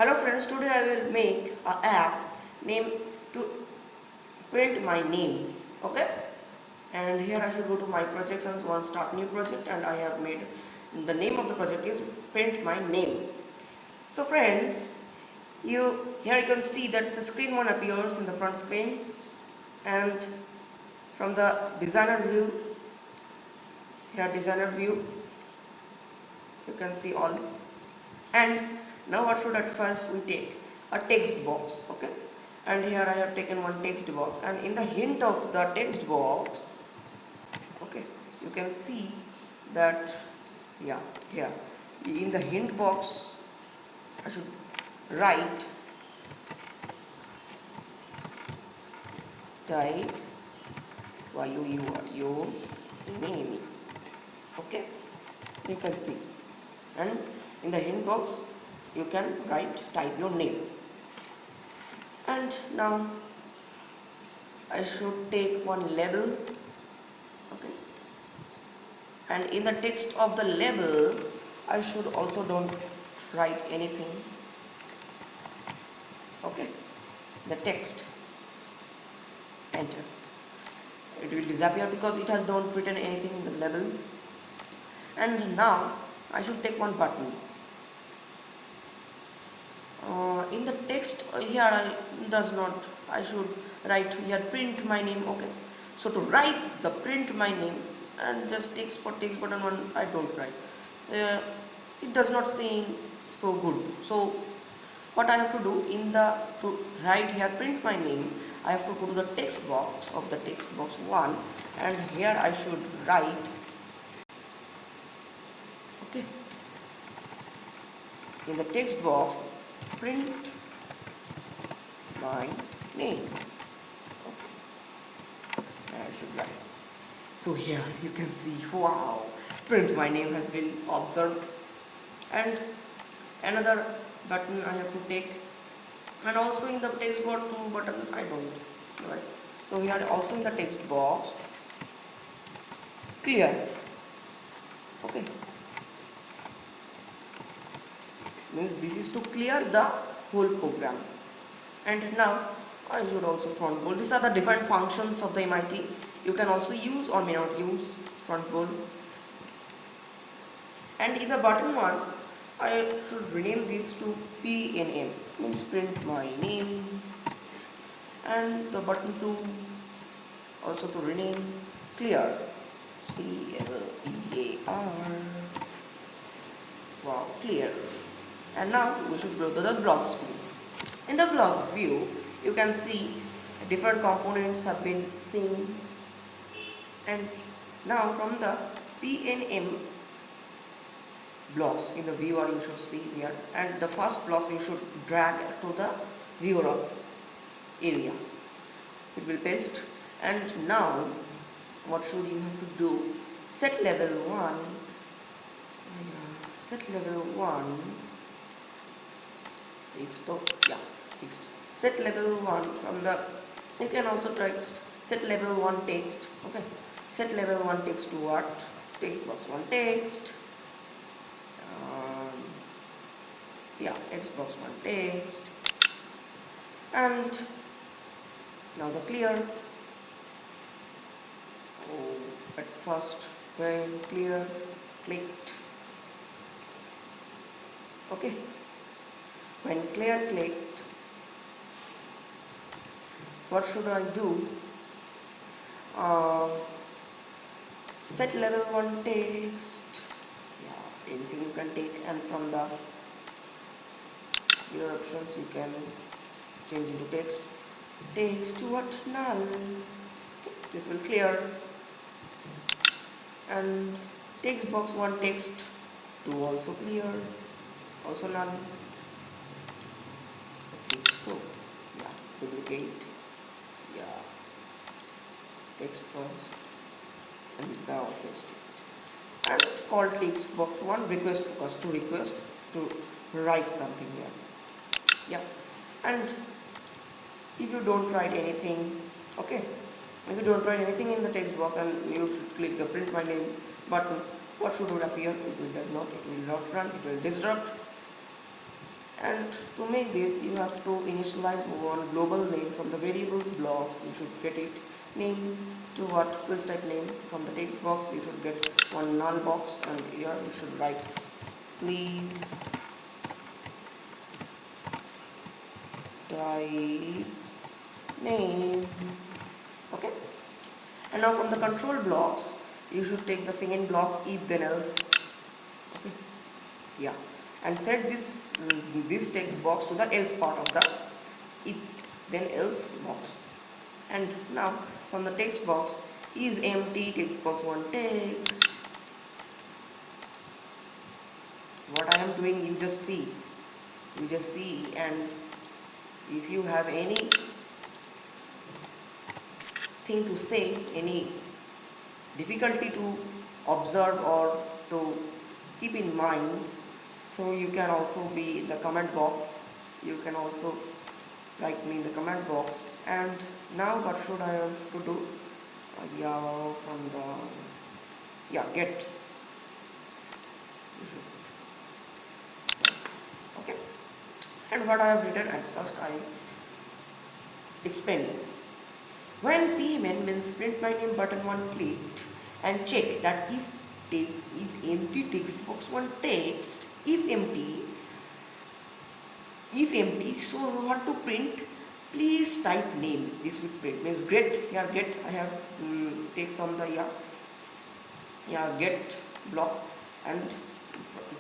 Hello friends, today I will make a app named to print my name. Okay, and here I should go to my projects and one start new project, and I have made the name of the project is print my name. So friends, here you can see that the screen one appears in the front screen, and from the designer view, here designer view, you can see all. And now what should at first we take a text box, okay, and here I have taken one text box, and in the hint of the text box, okay, you can see that, yeah, here in the hint box I should write type your name, okay, you can see, and in the hint box you can type your name. And now I should take one label, okay, and in the text of the label I should also don't write anything, okay, the text, enter. It will disappear because it has not written anything in the label. And now I should take one button. In the text here I should write here print my name, okay. So to write the print my name, and just text button one I don't write, it does not seem so good. So what I have to do to write here print my name, I have to go to the text box of the text box 1, and here I should write, okay, in the text box print my name, okay. I should write. So here you can see, wow, print my name has been observed. And another button I have to take, and also in the text box 2 button I don't, right. So here also in the text box clear, okay, means this is to clear the whole program. And now I should also front bold. These are the different functions of the MIT. You can also use or may not use front bold. And in the button 1 I should rename this to PNM, means print my name. And the button 2 also to rename clear, CLEAR, wow, clear. And now we should go to the blocks view. In the block view you can see different components have been seen, and now from the PNM blocks in the viewer you should see there, and the first blocks you should drag to the viewer area, it will paste. And now what should you have to do, set level 1, fixed, oh yeah, fixed, set level 1 from the, you can also text set level 1 text, okay, set level 1 text to what, text box 1 text, yeah, text box 1 text. And now the clear, oh, at first when clear clicked, okay, when clear clicked, what should I do, set level 1 text, yeah, anything you can take, and from the your options you can change into text to what, null, this will clear. And text box 1 text to also clear, also null, fixed, oh yeah, duplicate, yeah, text first and now paste it. And call text box 1 request focus to request to write something here, yeah. And if you don't write anything, okay, if you don't write anything in the text box and you click the print my name button, what should appear, it will not run, it will disrupt. And to make this, you have to initialize one global name from the variables blocks. You should get it name to what? Please type name. From the text box you should get one null box, and here you should write please type name. Okay. And now from the control blocks you should take the second blocks if then else. Okay. Yeah, and set this text box to the else part of the if then else box. And now from the text box is empty text box one text. What I am doing, you just see, and if you have any thing to say, any difficulty to observe or to keep in mind, so you can also be in the comment box. You can also write me in the comment box. And now what should I have to do? From the get. Okay. And what I have written, and first I explain. When payment means print my name button one clicked and check that if take is empty text box one text, if empty, so what to print, please type name. This will print means get. Here get I have take from the get block, and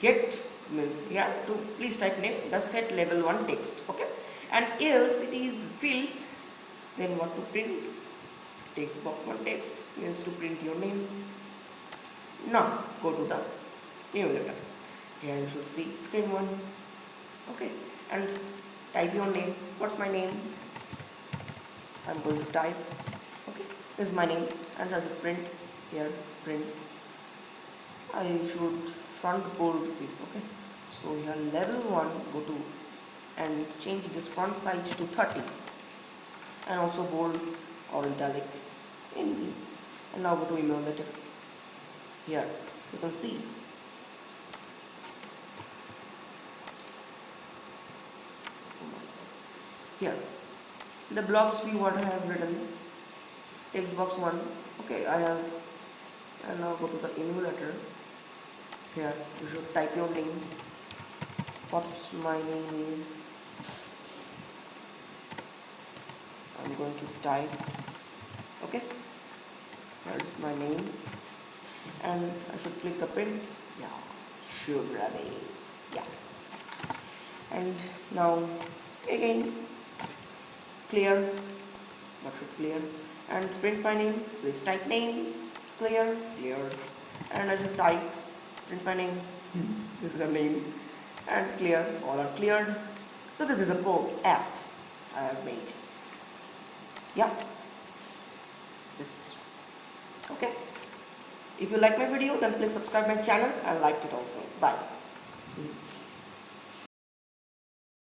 get means here to please type name, the set level one text. Okay, and else it is fill, then what to print, text box one text means to print your name. Now go to the emulator. Here you should see screen 1. Okay, and type your name. What's my name? I'm going to type. Okay, this is my name, and I will print here. Print. I should front bold this. Okay, so here level 1 go to and change this font size to 30, and also bold or italic, anything. And now go to emulator. Here you can see here the blocks view what I have written, text box 1. Okay, I have, and now go to the emulator. Here you should type your name. What's my name is, I'm going to type. Okay, here is my name, and I should click the print. Subhradeep. And now again clear, what should clear, and print my name. Please type name, clear, and I should type print my name. This is a name, and clear, all are cleared. So this is a app I have made. This. Okay, if you like my video, then please subscribe my channel and like it also. Bye.